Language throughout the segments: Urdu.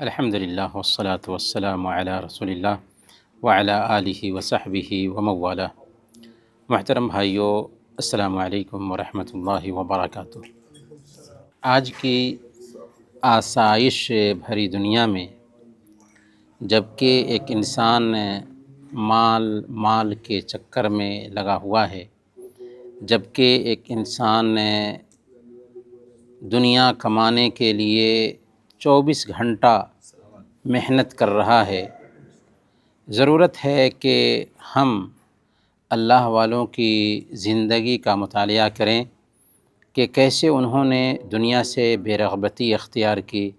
الحمدللہ والصلاة والسلام علی رسول اللہ وعلی آلہ وصحبہ وموالہ۔ محترم بھائیو، السلام علیکم ورحمۃ اللہ وبرکاتہ۔ آج کی آسائش بھری دنیا میں جب کہ ایک انسان مال کے چکر میں لگا ہوا ہے، جب کہ ایک انسان دنیا کمانے کے لیے 24 گھنٹہ محنت کر رہا ہے، ضرورت ہے کہ ہم اللہ والوں کی زندگی کا مطالعہ کریں کہ کیسے انہوں نے دنیا سے بے رغبتی اختیار کی۔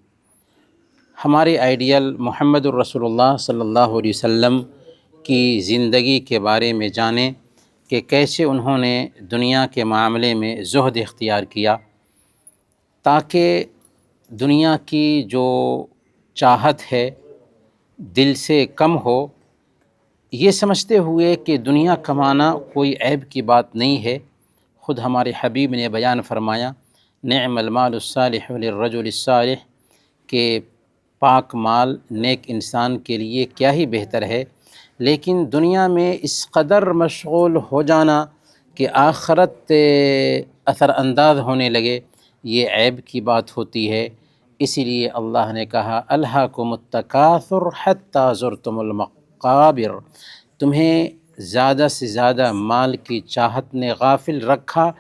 ہمارے آئیڈیل محمد الرسول اللہ صلی اللہ علیہ وسلم کی زندگی کے بارے میں جانیں کہ کیسے انہوں نے دنیا کے معاملے میں زہد اختیار کیا، تاکہ دنیا کی جو چاہت ہے دل سے کم ہو، یہ سمجھتے ہوئے کہ دنیا کمانا کوئی عیب کی بات نہیں ہے۔ خود ہمارے حبیب نے بیان فرمایا، نعم المال الصالح للرجل الصالح، کہ پاک مال نیک انسان کے لیے کیا ہی بہتر ہے۔ لیکن دنیا میں اس قدر مشغول ہو جانا کہ آخرت اثر انداز ہونے لگے، یہ عیب کی بات ہوتی ہے۔ اسی لیے اللہ نے کہا، الہاکم التکاثر حتی زرتم المقابر، تمہیں زیادہ سے زیادہ مال کی چاہت نے غافل رکھا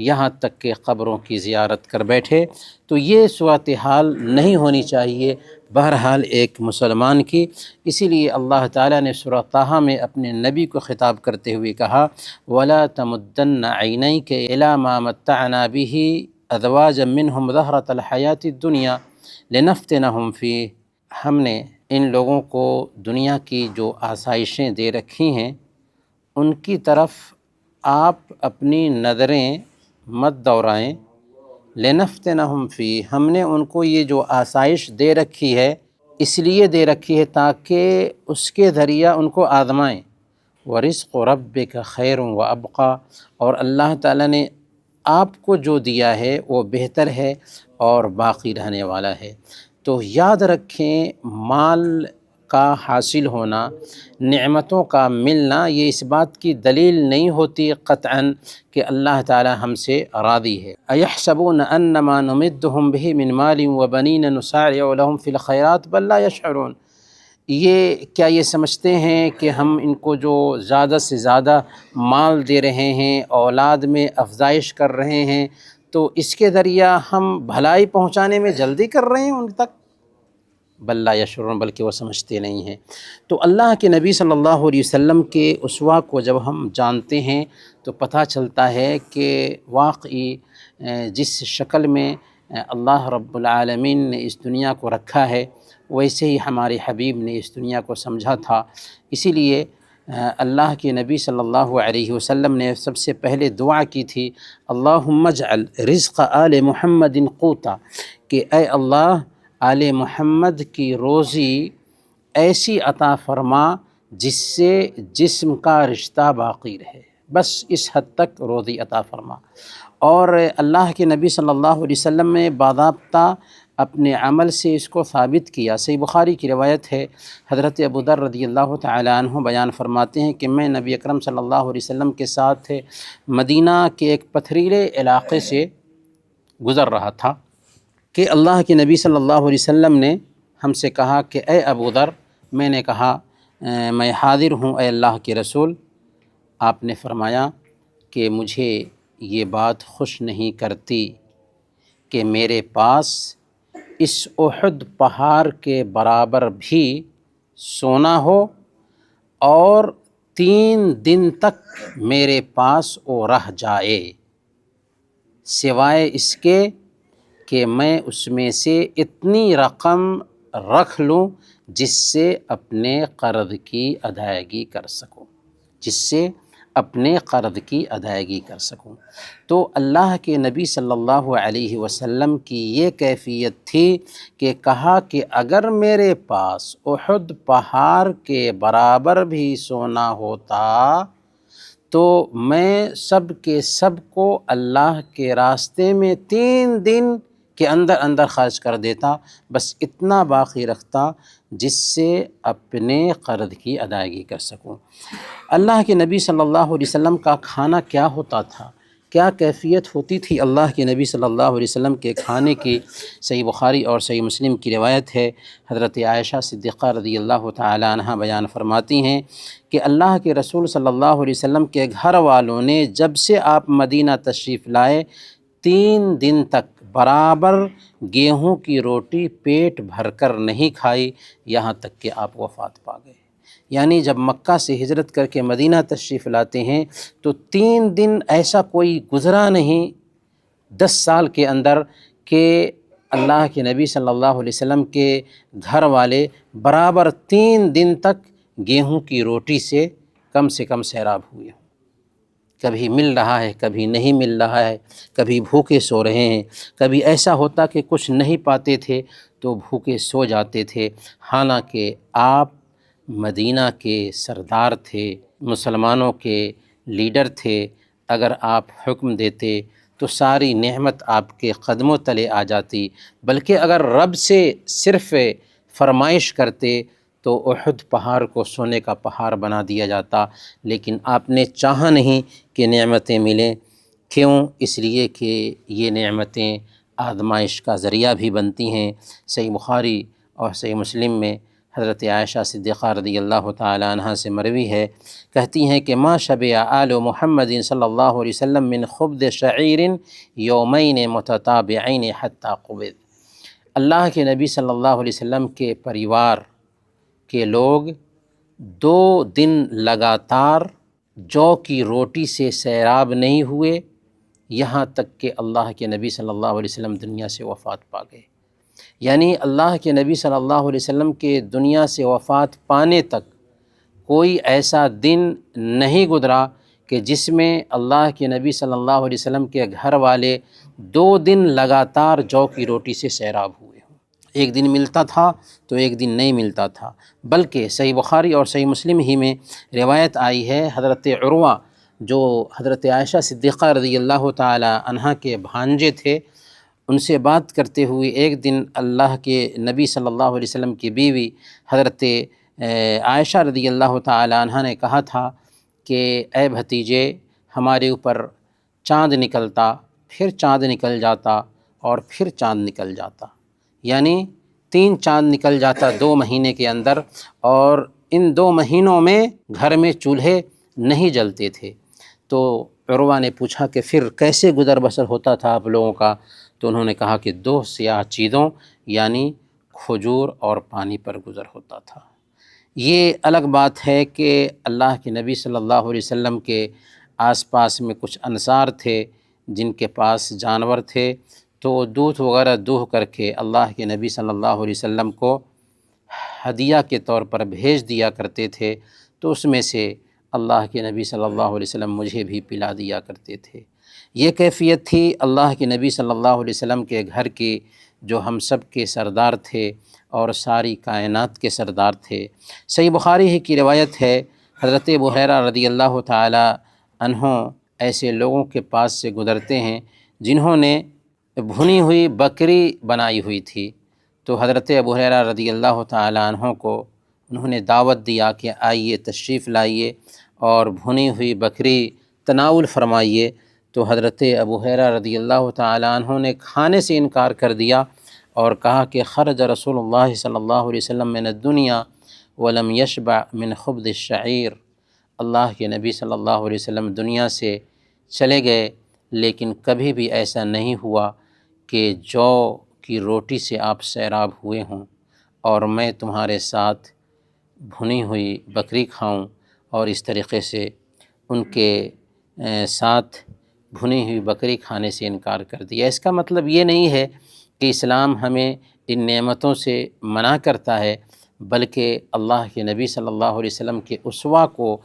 یہاں تک کہ قبروں کی زیارت کر بیٹھے۔ تو یہ صورتحال نہیں ہونی چاہیے بہرحال ایک مسلمان کی۔ اسی لیے اللہ تعالیٰ نے سورہ طٰہٰ میں اپنے نبی کو خطاب کرتے ہوئے کہا، وَلَا تَمُدَّنَّ عَيْنَيْكَ إِلَىٰ مَا مَتَّعْنَا بِهِ أَزْوَاجًا مِّنْهُمْ زَهْرَةَ الْحَيَاةِ الدُّنْيَا لِنَفْتِنَهُمْ فِيهِ، ہم نے ان لوگوں کو دنیا کی جو آسائشیں دے رکھی ہیں ان کی طرف آپ اپنی نظریں مت دوڑائیں۔ لِنَفْتِنَهُمْ فِيهِ، ہم نے ان کو یہ جو آسائش دے رکھی ہے اس لیے دے رکھی ہے تاکہ اس کے ذریعہ ان کو آزمائیں۔ وَرِزْقُ رَبِّكَ خَيْرٌ وَأَبْقَىٰ، اور اللہ تعالیٰ نے آپ کو جو دیا ہے وہ بہتر ہے اور باقی رہنے والا ہے۔ تو یاد رکھیں، مال کا حاصل ہونا، نعمتوں کا ملنا، یہ اس بات کی دلیل نہیں ہوتی قطعاً کہ اللہ تعالی ہم سے راضی ہے۔ اَيَحْسَبُونَ أَنَّمَا نُمِدُّهُم بِهِ مِن مَالٍ وَبَنِينَ نُسَارِعُ لَهُمْ فِي الْخَيْرَاتِ بَل لَّا يَشْعُرُونَ، یہ سمجھتے ہیں کہ ہم ان کو جو زیادہ سے زیادہ مال دے رہے ہیں، اولاد میں افزائش کر رہے ہیں، تو اس کے ذریعہ ہم بھلائی پہنچانے میں جلدی کر رہے ہیں ان تک، بل لا یشعرون، بلکہ وہ سمجھتے نہیں ہیں۔ تو اللہ کے نبی صلی اللہ علیہ وسلم کے اسوہ کو جب ہم جانتے ہیں تو پتہ چلتا ہے کہ واقعی جس شکل میں اللہ رب العالمین نے اس دنیا کو رکھا ہے ویسے ہی ہمارے حبیب نے اس دنیا کو سمجھا تھا۔ اسی لیے اللہ کے نبی صلی اللہ علیہ وسلم نے سب سے پہلے دعا کی تھی، اللہم اجعل رزق آل محمد قوتا، کہ اے اللہ آل محمد کی روزی ایسی عطا فرما جس سے جسم کا رشتہ باقی رہے، بس اس حد تک روزی عطا فرما۔ اور اللہ کے نبی صلی اللہ علیہ وسلم نے باضابطہ اپنے عمل سے اس کو ثابت کیا۔ صحیح بخاری کی روایت ہے، حضرت ابو ذر رضی اللہ تعالیٰ عنہ بیان فرماتے ہیں کہ میں نبی اکرم صلی اللہ علیہ وسلم کے ساتھ مدینہ کے ایک پتھریلے علاقے سے گزر رہا تھا کہ اللہ کے نبی صلی اللہ علیہ وسلم نے ہم سے کہا کہ اے ابو ذر، میں نے کہا میں حاضر ہوں اے اللہ کے رسول۔ آپ نے فرمایا کہ مجھے یہ بات خوش نہیں کرتی کہ میرے پاس اس احد پہاڑ کے برابر بھی سونا ہو اور 3 دن تک میرے پاس وہ رہ جائے، سوائے اس کے کہ میں اس میں سے اتنی رقم رکھ لوں جس سے اپنے قرض کی ادائیگی کر سکوں، تو اللہ کے نبی صلی اللہ علیہ وسلم کی یہ کیفیت تھی کہ کہا کہ اگر میرے پاس احد پہاڑ کے برابر بھی سونا ہوتا تو میں سب کے سب کو اللہ کے راستے میں 3 دن کہ اندر اندر خرچ کر دیتا، بس اتنا باقی رکھتا جس سے اپنے قرض کی ادائیگی کر سکوں۔ اللہ کے نبی صلی اللہ علیہ وسلم کا کھانا کیا ہوتا تھا، کیا کیفیت ہوتی تھی اللہ کے نبی صلی اللہ علیہ وسلم کے کھانے کی؟ صحیح بخاری اور صحیح مسلم کی روایت ہے، حضرت عائشہ صدیقہ رضی اللہ تعالی عنہا بیان فرماتی ہیں کہ اللہ کے رسول صلی اللہ علیہ وسلم کے گھر والوں نے جب سے آپ مدینہ تشریف لائے 3 دن تک برابر گیہوں کی روٹی پیٹ بھر کر نہیں کھائی، یہاں تک کہ آپ وفات پا گئے۔ یعنی جب مکہ سے ہجرت کر کے مدینہ تشریف لاتے ہیں تو 3 دن ایسا کوئی گزرا نہیں 10 سال کے اندر کہ اللہ کے نبی صلی اللہ علیہ وسلم کے گھر والے برابر 3 دن تک گیہوں کی روٹی سے کم سیراب ہوئے ہوں۔ کبھی مل رہا ہے، کبھی نہیں مل رہا ہے، کبھی بھوکے سو رہے ہیں، کبھی ایسا ہوتا کہ کچھ نہیں پاتے تھے تو بھوکے سو جاتے تھے، حالانکہ آپ مدینہ کے سردار تھے، مسلمانوں کے لیڈر تھے، اگر آپ حکم دیتے تو ساری نعمت آپ کے قدموں تلے آ جاتی، بلکہ اگر رب سے صرف فرمائش کرتے تو احد پہاڑ کو سونے کا پہاڑ بنا دیا جاتا، لیکن آپ نے چاہا نہیں کہ نعمتیں ملیں۔ کیوں؟ اس لیے کہ یہ نعمتیں آزمائش کا ذریعہ بھی بنتی ہیں۔ صحیح بخاری اور صحیح مسلم میں حضرت عائشہ صدیقہ رضی اللہ تعالی عنہا سے مروی ہے، کہتی ہیں کہ ما شبع آل محمد صلی اللہ علیہ وسلم من خبز شعیر یومین متتابعین حتی قبض۔ اللہ کے نبی صلی اللہ علیہ وسلم کے پریوار کے لوگ 2 دن لگاتار جو کی روٹی سے سیراب نہیں ہوئے، یہاں تک کہ اللہ کے نبی صلی اللہ علیہ وسلم دنیا سے وفات پا گئے۔ یعنی اللہ کے نبی صلی اللہ علیہ وسلم کے دنیا سے وفات پانے تک کوئی ایسا دن نہیں گزرا کہ جس میں اللہ کے نبی صلی اللہ علیہ وسلم کے گھر والے 2 دن لگاتار جو کی روٹی سے سیراب ہوئے ہوں۔ ایک دن ملتا تھا تو ایک دن نہیں ملتا تھا، بلکہ صحیح بخاری اور صحیح مسلم ہی میں روایت آئی ہے، حضرت عروہ جو حضرت عائشہ صدیقہ رضی اللہ تعالی عنہا کے بھانجے تھے، ان سے بات کرتے ہوئے ایک دن اللہ کے نبی صلی اللہ علیہ وسلم کی بیوی حضرت عائشہ رضی اللہ تعالی عنہا نے کہا تھا کہ اے بھتیجے، ہمارے اوپر چاند نکلتا، پھر چاند نکل جاتا اور پھر چاند نکل جاتا، یعنی 3 چاند نکل جاتا 2 مہینے کے اندر، اور ان 2 مہینوں میں گھر میں چولہے نہیں جلتے تھے۔ تو عروہ نے پوچھا کہ پھر کیسے گزر بسر ہوتا تھا آپ لوگوں کا؟ تو انہوں نے کہا کہ 2 سیاہ چیزوں یعنی کھجور اور پانی پر گزر ہوتا تھا۔ یہ الگ بات ہے کہ اللہ کے نبی صلی اللہ علیہ وسلم کے آس پاس میں کچھ انصار تھے جن کے پاس جانور تھے، تو دودھ وغیرہ دوہ کر کے اللہ کے نبی صلی اللہ علیہ وسلم کو ہدیہ کے طور پر بھیج دیا کرتے تھے، تو اس میں سے اللہ کے نبی صلی اللہ علیہ وسلم مجھے بھی پلا دیا کرتے تھے۔ یہ کیفیت تھی اللہ کے نبی صلی اللہ علیہ وسلم کے گھر کی، جو ہم سب کے سردار تھے اور ساری کائنات کے سردار تھے۔ صحیح بخاری ہی کی روایت ہے، حضرت ابو ہریرہ رضی اللہ تعالی عنہ ایسے لوگوں کے پاس سے گزرتے ہیں جنہوں نے بھنی ہوئی بکری بنائی ہوئی تھی، تو حضرت ابو ہریرہ رضی اللہ تعالی عنہ کو انہوں نے دعوت دیا کہ آئیے، تشریف لائیے اور بھنی ہوئی بکری تناول فرمائیے۔ تو حضرت ابو ہریرہ رضی اللہ تعالی عنہ نے کھانے سے انکار کر دیا اور کہا کہ خرج رسول اللہ صلی اللہ علیہ وسلم من الدنیا ولم یشبع من خبز الشعیر۔ اللہ کے نبی صلی اللہ علیہ وسلم دنیا سے چلے گئے، لیکن کبھی بھی ایسا نہیں ہوا کہ جو کی روٹی سے آپ سیراب ہوئے ہوں اور میں تمہارے ساتھ بھنی ہوئی بکری کھاؤں، اور اس طریقے سے ان کے ساتھ بھنی ہوئی بکری کھانے سے انکار کر دیا۔ اس کا مطلب یہ نہیں ہے کہ اسلام ہمیں ان نعمتوں سے منع کرتا ہے، بلکہ اللہ کے نبی صلی اللہ علیہ وسلم کے اسوہ کو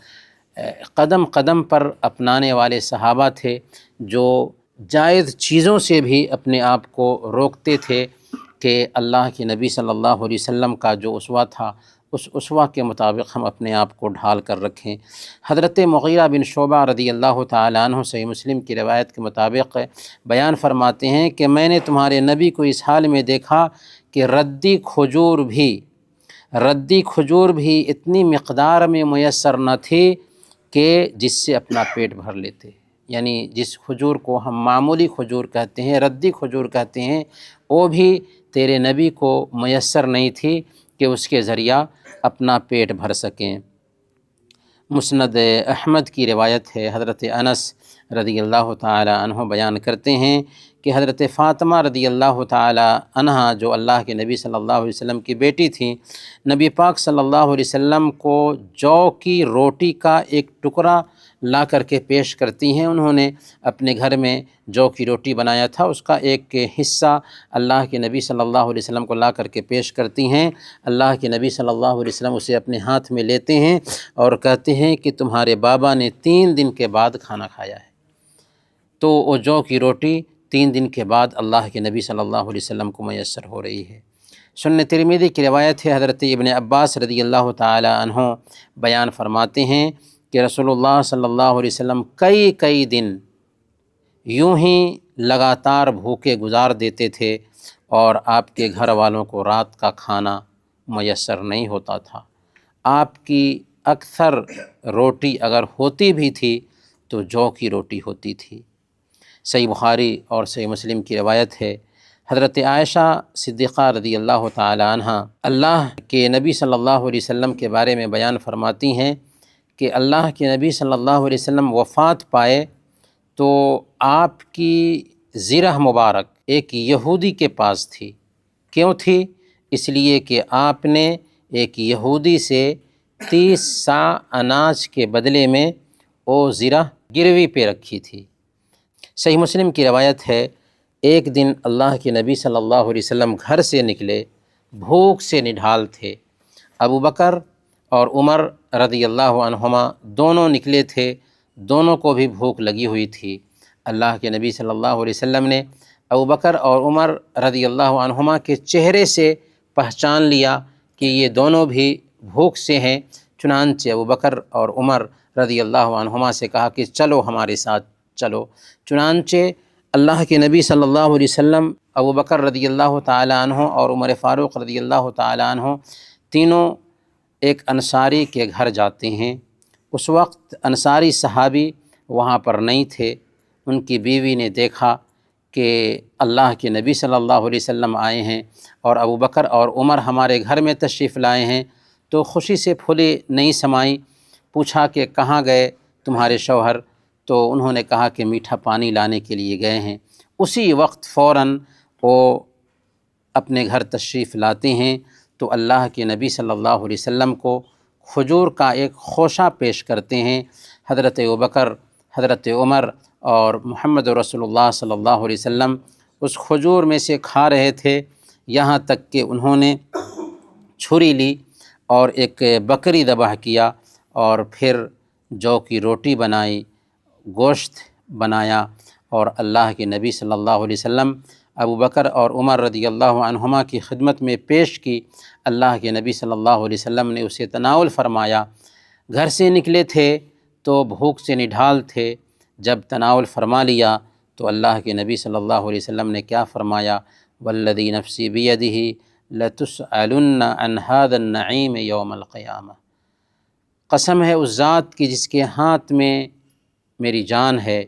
قدم قدم پر اپنانے والے صحابہ تھے، جو جائز چیزوں سے بھی اپنے آپ کو روکتے تھے کہ اللہ کے نبی صلی اللہ علیہ وسلم کا جو اسوہ تھا اس اسوہ کے مطابق ہم اپنے آپ کو ڈھال کر رکھیں۔ حضرت مغیرہ بن شعبہ رضی اللہ تعالیٰ عنہ صحیح مسلم کی روایت کے مطابق بیان فرماتے ہیں کہ میں نے تمہارے نبی کو اس حال میں دیکھا کہ ردی کھجور بھی اتنی مقدار میں میسر نہ تھی کہ جس سے اپنا پیٹ بھر لیتے، یعنی جس کھجور کو ہم معمولی کھجور کہتے ہیں، ردی کھجور کہتے ہیں، وہ بھی تیرے نبی کو میسر نہیں تھی کہ اس کے ذریعہ اپنا پیٹ بھر سکیں۔ مسند احمد کی روایت ہے، حضرت انس رضی اللہ تعالی عنہ بیان کرتے ہیں کہ حضرت فاطمہ رضی اللہ تعالی عنہا جو اللہ کے نبی صلی اللہ علیہ وسلم کی بیٹی تھیں، نبی پاک صلی اللہ علیہ وسلم کو جو کی روٹی کا ایک ٹکڑا لا کر کے پیش کرتی ہیں۔ انہوں نے اپنے گھر میں جو کی روٹی بنایا تھا، اس کا ایک حصہ اللہ کے نبی صلی اللہ علیہ وسلم کو لا کر کے پیش کرتی ہیں۔ اللہ کے نبی صلی اللہ علیہ وسلم اسے اپنے ہاتھ میں لیتے ہیں اور کہتے ہیں کہ تمہارے بابا نے 3 دن کے بعد کھانا کھایا ہے۔ تو وہ جو کی روٹی 3 دن کے بعد اللہ کے نبی صلی اللہ علیہ وسلم کو میسر ہو رہی ہے۔ سنن ترمذی کی روایت ہے، حضرت ابن عباس رضی اللہ تعالی عنہ بیان فرماتے ہیں کہ رسول اللہ صلی اللہ علیہ وسلم کئی دن یوں ہی لگاتار بھوکے گزار دیتے تھے اور آپ کے گھر والوں کو رات کا کھانا میسر نہیں ہوتا تھا۔ آپ کی اکثر روٹی اگر ہوتی بھی تھی تو جو کی روٹی ہوتی تھی۔ صحیح بخاری اور صحیح مسلم کی روایت ہے، حضرت عائشہ صدیقہ رضی اللہ تعالی عنہ اللہ کے نبی صلی اللہ علیہ وسلم کے بارے میں بیان فرماتی ہیں کہ اللہ کے نبی صلی اللہ علیہ وسلم وفات پائے تو آپ کی زرہ مبارک ایک یہودی کے پاس تھی۔ کیوں تھی؟ اس لیے کہ آپ نے ایک یہودی سے 30 سا اناج کے بدلے میں وہ زرہ گروی پہ رکھی تھی۔ صحیح مسلم کی روایت ہے، ایک دن اللہ کے نبی صلی اللہ علیہ وسلم گھر سے نکلے، بھوک سے نڈھال تھے۔ ابو بکر اور عمر رضی اللہ عنہما دونوں نکلے تھے، دونوں کو بھی بھوک لگی ہوئی تھی۔ اللہ کے نبی صلی اللہ علیہ وسلم نے ابو بکر اور عمر رضی اللہ عنہما کے چہرے سے پہچان لیا کہ یہ دونوں بھی بھوک سے ہیں، چنانچہ ابو بکر اور عمر رضی اللہ عنہما سے کہا کہ چلو ہمارے ساتھ چلو۔ چنانچہ اللہ کے نبی صلی اللہ علیہ وسلم ابو بکر رضی اللہ تعالی عنہ اور عمر فاروق رضی اللہ تعالی عنہ تینوں ایک انصاری کے گھر جاتے ہیں۔ اس وقت انصاری صحابی وہاں پر نہیں تھے۔ ان کی بیوی نے دیکھا کہ اللہ کے نبی صلی اللہ علیہ وسلم آئے ہیں اور ابو بکر اور عمر ہمارے گھر میں تشریف لائے ہیں، تو خوشی سے پھولے نہیں سمائیں۔ پوچھا کہ کہاں گئے تمہارے شوہر؟ تو انہوں نے کہا کہ میٹھا پانی لانے کے لیے گئے ہیں۔ اسی وقت فوراً وہ اپنے گھر تشریف لاتے ہیں تو اللہ کے نبی صلی اللہ علیہ وسلم کو کھجور کا ایک خوشہ پیش کرتے ہیں۔ حضرت ابوبکر، حضرت عمر اور محمد رسول اللہ صلی اللہ علیہ وسلم اس کھجور میں سے کھا رہے تھے، یہاں تک کہ انہوں نے چھری لی اور ایک بکری ذبح کیا اور پھر جو کی روٹی بنائی، گوشت بنایا اور اللہ کے نبی صلی اللہ علیہ وسلم ابو بکر اور عمر رضی اللہ عنہما کی خدمت میں پیش کی۔ اللہ کے نبی صلی اللہ علیہ وسلم نے اسے تناول فرمایا۔ گھر سے نکلے تھے تو بھوک سے نڈھال تھے، جب تناول فرما لیا تو اللہ کے نبی صلی اللہ علیہ وسلم نے کیا فرمایا؟ والذی نفسی بیدہ لتسألن عن ھذا النعیم یوم القیامہ۔ قسم ہے اس ذات کی جس کے ہاتھ میں میری جان ہے،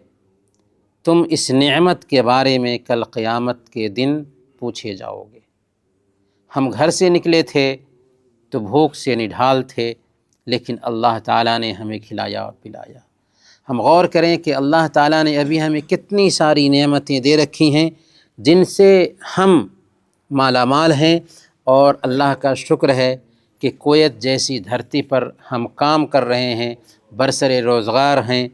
تم اس نعمت کے بارے میں کل قیامت کے دن پوچھے جاؤ گے۔ ہم گھر سے نکلے تھے تو بھوک سے نڈھال تھے، لیکن اللہ تعالیٰ نے ہمیں کھلایا اور پلایا۔ ہم غور کریں کہ اللہ تعالیٰ نے ابھی ہمیں کتنی ساری نعمتیں دے رکھی ہیں جن سے ہم مالا مال ہیں، اور اللہ کا شکر ہے کہ کویت جیسی دھرتی پر ہم کام کر رہے ہیں، برسر روزگار ہیں،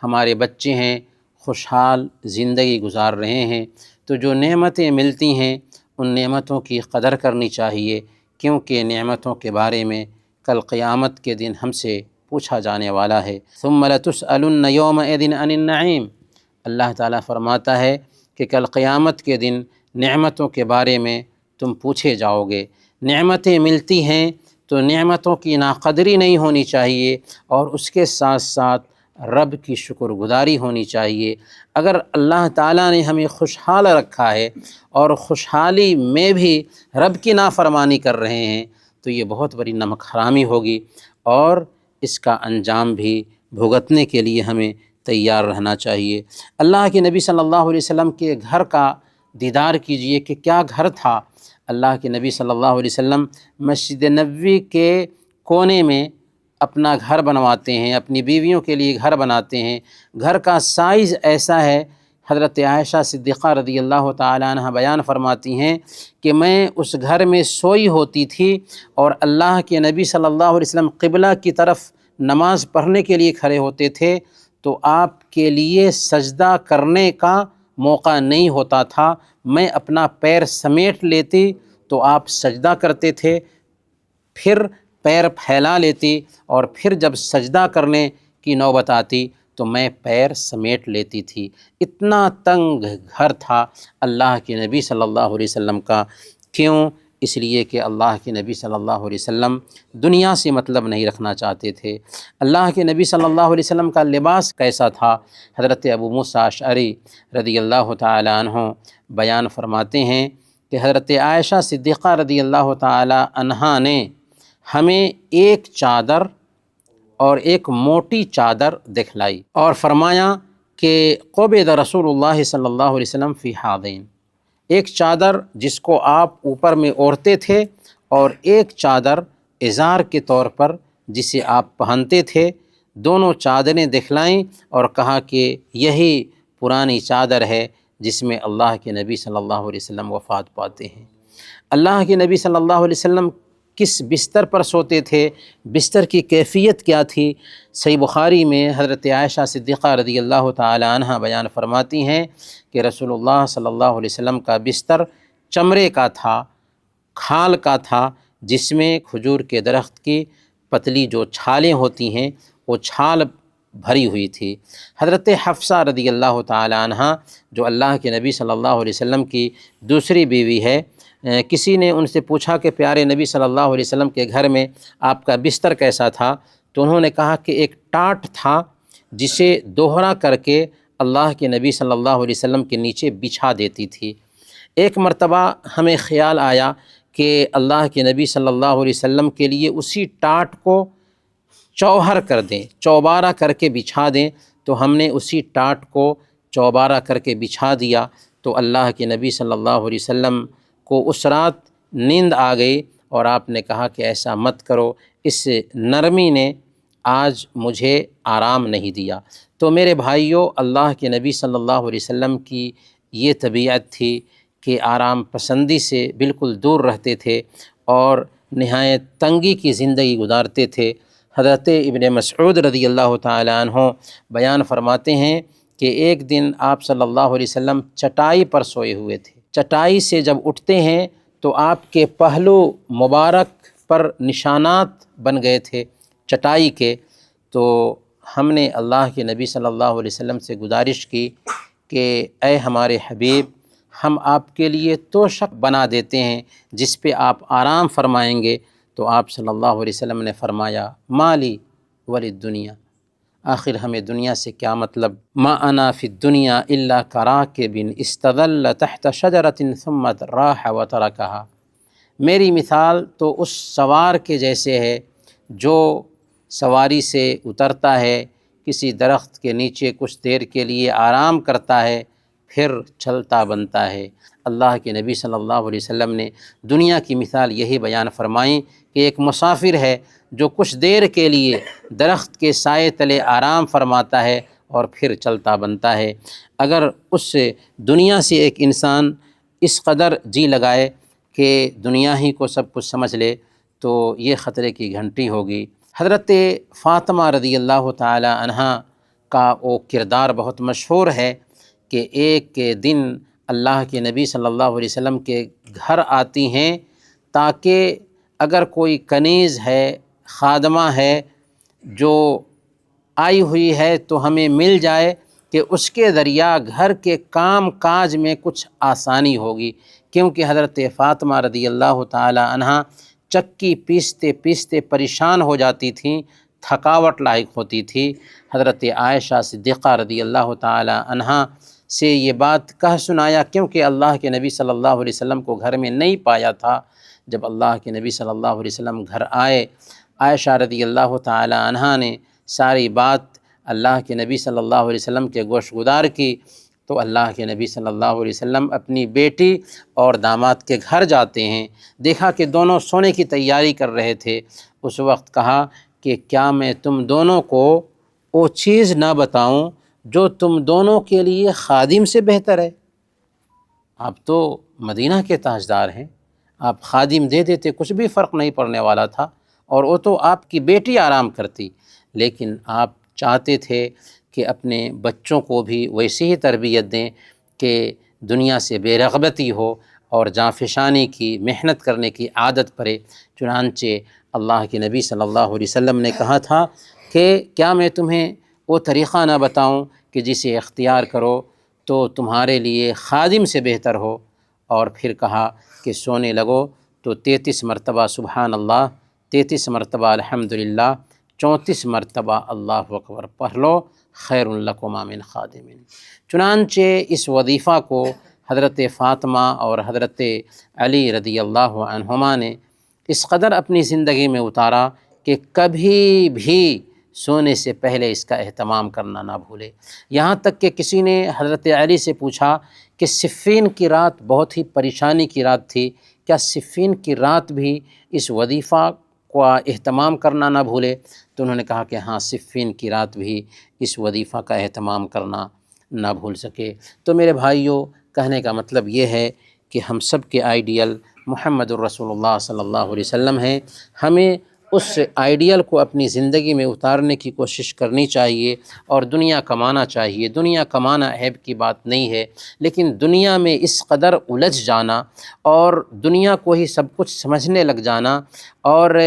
ہمارے بچے ہیں، خوشحال زندگی گزار رہے ہیں۔ تو جو نعمتیں ملتی ہیں ان نعمتوں کی قدر کرنی چاہیے، کیونکہ نعمتوں کے بارے میں کل قیامت کے دن ہم سے پوچھا جانے والا ہے۔ ثم لتسألن یومئذ عن النعیم۔ اللہ تعالیٰ فرماتا ہے کہ کل قیامت کے دن نعمتوں کے بارے میں تم پوچھے جاؤ گے۔ نعمتیں ملتی ہیں تو نعمتوں کی ناقدری نہیں ہونی چاہیے، اور اس کے ساتھ ساتھ رب کی شکر گزاری ہونی چاہیے۔ اگر اللہ تعالیٰ نے ہمیں خوشحال رکھا ہے اور خوشحالی میں بھی رب کی نافرمانی کر رہے ہیں تو یہ بہت بڑی نمک حرامی ہوگی، اور اس کا انجام بھی بھگتنے کے لیے ہمیں تیار رہنا چاہیے۔ اللہ کے نبی صلی اللہ علیہ وسلم کے گھر کا دیدار کیجئے کہ کیا گھر تھا۔ اللہ کے نبی صلی اللہ علیہ وسلم مسجد نبوی کے کونے میں اپنا گھر بنواتے ہیں، اپنی بیویوں کے لیے گھر بناتے ہیں۔ گھر کا سائز ایسا ہے، حضرت عائشہ صدیقہ رضی اللہ تعالی عنہ بیان فرماتی ہیں کہ میں اس گھر میں سوئی ہوتی تھی، اور اللہ کے نبی صلی اللہ علیہ وسلم قبلہ کی طرف نماز پڑھنے کے لیے کھڑے ہوتے تھے تو آپ کے لیے سجدہ کرنے کا موقع نہیں ہوتا تھا۔ میں اپنا پیر سمیٹ لیتی تو آپ سجدہ کرتے تھے، پھر پیر پھیلا لیتی، اور پھر جب سجدہ کرنے کی نوبت آتی تو میں پیر سمیٹ لیتی تھی۔ اتنا تنگ گھر تھا اللہ کے نبی صلی اللہ علیہ وسلم کا۔ کیوں؟ اس لیے کہ اللہ کے نبی صلی اللہ علیہ وسلم دنیا سے مطلب نہیں رکھنا چاہتے تھے۔ اللہ کے نبی صلی اللہ علیہ وسلم کا لباس کیسا تھا؟ حضرت ابو موسیٰ اشعری رضی اللہ تعالی عنہ بیان فرماتے ہیں کہ حضرت عائشہ صدیقہ رضی اللہ تعالی عنہا نے ہمیں ایک چادر اور ایک موٹی چادر دکھلائی اور فرمایا کہ قبض رسول اللہ صلی اللہ علیہ وسلم فی ہذین، ایک چادر جس کو آپ اوپر میں اوڑھتے تھے، اور ایک چادر ازار کے طور پر جسے آپ پہنتے تھے۔ دونوں چادریں دکھلائیں اور کہا کہ یہی پرانی چادر ہے جس میں اللہ کے نبی صلی اللہ علیہ وسلم وفات پاتے ہیں۔ اللہ کے نبی صلی اللہ علیہ وسلم کس بستر پر سوتے تھے، بستر کی کیفیت کیا تھی؟ صحیح بخاری میں حضرت عائشہ صدیقہ رضی اللہ تعالی عنہ بیان فرماتی ہیں کہ رسول اللہ صلی اللہ علیہ وسلم کا بستر چمڑے کا تھا، کھال کا تھا، جس میں کھجور کے درخت کی پتلی جو چھالیں ہوتی ہیں وہ چھال بھری ہوئی تھی۔ حضرت حفصہ رضی اللہ تعالی عنہ جو اللہ کے نبی صلی اللہ علیہ وسلم کی دوسری بیوی ہے، کسی نے ان سے پوچھا کہ پیارے نبی صلی اللہ علیہ وسلم کے گھر میں آپ کا بستر کیسا تھا؟ تو انہوں نے کہا کہ ایک ٹاٹ تھا جسے دوہرا کر کے اللہ کے نبی صلی اللہ علیہ وسلم کے نیچے بچھا دیتی تھی۔ ایک مرتبہ ہمیں خیال آیا کہ اللہ کے نبی صلی اللہ علیہ وسلم کے لیے اسی ٹاٹ کو چوہر کر دیں، چوبارہ کر کے بچھا دیں، تو ہم نے اسی ٹاٹ کو چوبارہ کر کے بچھا دیا تو اللہ کے نبی صلی اللہ علیہ وسلم کو اس رات نیند آ گئی، اور آپ نے کہا کہ ایسا مت کرو، اس نرمی نے آج مجھے آرام نہیں دیا۔ تو میرے بھائیوں، اللہ کے نبی صلی اللہ علیہ وسلم کی یہ طبیعت تھی کہ آرام پسندی سے بالکل دور رہتے تھے اور نہایت تنگی کی زندگی گزارتے تھے۔ حضرت ابن مسعود رضی اللہ تعالی عنہ بیان فرماتے ہیں کہ ایک دن آپ صلی اللہ علیہ وسلم چٹائی پر سوئے ہوئے تھے۔ چٹائی سے جب اٹھتے ہیں تو آپ کے پہلو مبارک پر نشانات بن گئے تھے چٹائی کے۔ تو ہم نے اللہ کے نبی صلی اللہ علیہ وسلم سے گزارش کی کہ اے ہمارے حبیب، ہم آپ کے لیے توشک بنا دیتے ہیں جس پہ آپ آرام فرمائیں گے۔ تو آپ صلی اللہ علیہ وسلم نے فرمایا مالی ولی دنیا، آخر ہمیں دنیا سے کیا مطلب؟ ما انا فی الدنیا الا کراکب استظل تحت شجرۃ ثم راح وترکھا، میری مثال تو اس سوار کے جیسے ہے جو سواری سے اترتا ہے، کسی درخت کے نیچے کچھ دیر کے لیے آرام کرتا ہے، پھر چلتا بنتا ہے۔ اللہ کے نبی صلی اللہ علیہ وسلم نے دنیا کی مثال یہی بیان فرمائیں کہ ایک مسافر ہے جو کچھ دیر کے لیے درخت کے سائے تلے آرام فرماتا ہے اور پھر چلتا بنتا ہے۔ اگر اس دنیا سے ایک انسان اس قدر جی لگائے کہ دنیا ہی کو سب کچھ سمجھ لے تو یہ خطرے کی گھنٹی ہوگی۔ حضرت فاطمہ رضی اللہ تعالی عنہا کا وہ کردار بہت مشہور ہے کہ ایک دن اللہ کے نبی صلی اللہ علیہ وسلم کے گھر آتی ہیں تاکہ اگر کوئی کنیز ہے، خادمہ ہے جو آئی ہوئی ہے تو ہمیں مل جائے کہ اس کے ذریعہ گھر کے کام کاج میں کچھ آسانی ہوگی، کیونکہ حضرت فاطمہ رضی اللہ تعالی عنہا چکی پیستے پیستے پریشان ہو جاتی تھیں، تھکاوٹ لاحق ہوتی تھی۔ حضرت عائشہ صدیقہ رضی اللہ تعالی عنہا سے یہ بات کہہ سنایا، کیونکہ اللہ کے نبی صلی اللہ علیہ وسلم کو گھر میں نہیں پایا تھا۔ جب اللہ کے نبی صلی اللہ علیہ وسلم گھر آئے، عائشہ رضی اللہ تعالی عنہا نے ساری بات اللہ کے نبی صلی اللہ علیہ وسلم کے گوش گزار کی، تو اللہ کے نبی صلی اللہ علیہ وسلم اپنی بیٹی اور داماد کے گھر جاتے ہیں، دیکھا کہ دونوں سونے کی تیاری کر رہے تھے۔ اس وقت کہا کہ کیا میں تم دونوں کو وہ چیز نہ بتاؤں جو تم دونوں کے لیے خادم سے بہتر ہے؟ آپ تو مدینہ کے تاجدار ہیں، آپ خادم دے دیتے، کچھ بھی فرق نہیں پڑنے والا تھا، اور وہ تو آپ کی بیٹی آرام کرتی، لیکن آپ چاہتے تھے کہ اپنے بچوں کو بھی ویسی ہی تربیت دیں کہ دنیا سے بے رغبتی ہو اور جانفشانی کی، محنت کرنے کی عادت پڑے۔ چنانچہ اللہ کے نبی صلی اللہ علیہ وسلم نے کہا تھا کہ کیا میں تمہیں وہ طریقہ نہ بتاؤں کہ جسے اختیار کرو تو تمہارے لیے خادم سے بہتر ہو؟ اور پھر کہا کہ سونے لگو تو 33 مرتبہ سبحان اللہ، 33 مرتبہ الحمدللہ، 34 مرتبہ اللہ اکبر پڑھ لو، خیر لکما من خادم۔ چنانچہ اس وظیفہ کو حضرت فاطمہ اور حضرت علی رضی اللہ عنہما نے اس قدر اپنی زندگی میں اتارا کہ کبھی بھی سونے سے پہلے اس کا اہتمام کرنا نہ بھولے۔ یہاں تک کہ کسی نے حضرت علی سے پوچھا کہ صفین کی رات بہت ہی پریشانی کی رات تھی، کیا صفین کی رات بھی اس وظیفہ کا اہتمام کرنا نہ بھولے؟ تو انہوں نے کہا کہ ہاں، صفین کی رات بھی اس وظیفہ کا اہتمام کرنا نہ بھول سکے۔ تو میرے بھائیوں، کہنے کا مطلب یہ ہے کہ ہم سب کے آئیڈیل محمد الرسول اللہ صلی اللہ علیہ وسلم ہیں۔ ہمیں اس آئیڈیل کو اپنی زندگی میں اتارنے کی کوشش کرنی چاہیے اور دنیا کمانا چاہیے۔ دنیا کمانا عیب کی بات نہیں ہے، لیکن دنیا میں اس قدر الجھ جانا اور دنیا کو ہی سب کچھ سمجھنے لگ جانا اور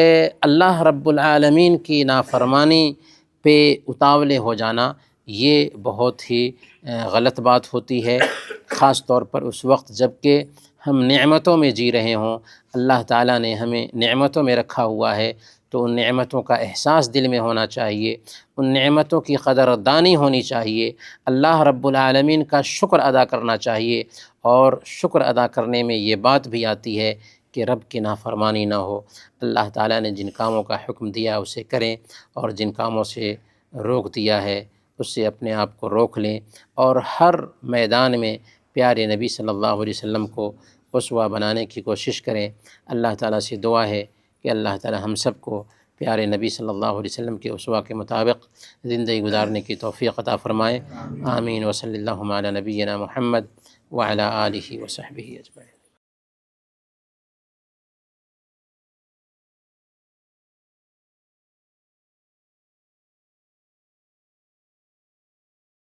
اللہ رب العالمین کی نافرمانی پہ اتاولے ہو جانا، یہ بہت ہی غلط بات ہوتی ہے، خاص طور پر اس وقت جب کہ ہم نعمتوں میں جی رہے ہوں، اللہ تعالیٰ نے ہمیں نعمتوں میں رکھا ہوا ہے، تو ان نعمتوں کا احساس دل میں ہونا چاہیے، ان نعمتوں کی قدردانی ہونی چاہیے، اللہ رب العالمین کا شکر ادا کرنا چاہیے، اور شکر ادا کرنے میں یہ بات بھی آتی ہے کہ رب کی نافرمانی نہ ہو۔ اللہ تعالیٰ نے جن کاموں کا حکم دیا اسے کریں، اور جن کاموں سے روک دیا ہے اس سے اپنے آپ کو روک لیں، اور ہر میدان میں پیارے نبی صلی اللہ علیہ وسلم کو اسوہ بنانے کی کوشش کریں۔ اللہ تعالیٰ سے دعا ہے کہ اللہ تعالیٰ ہم سب کو پیارے نبی صلی اللہ علیہ وسلم کے اسوہ کے مطابق زندگی گزارنے کی توفیق عطا فرمائے۔ آمین۔ وصلی اللہ علی نبینا محمد وعلی آلہ وصحبہ اجمعین۔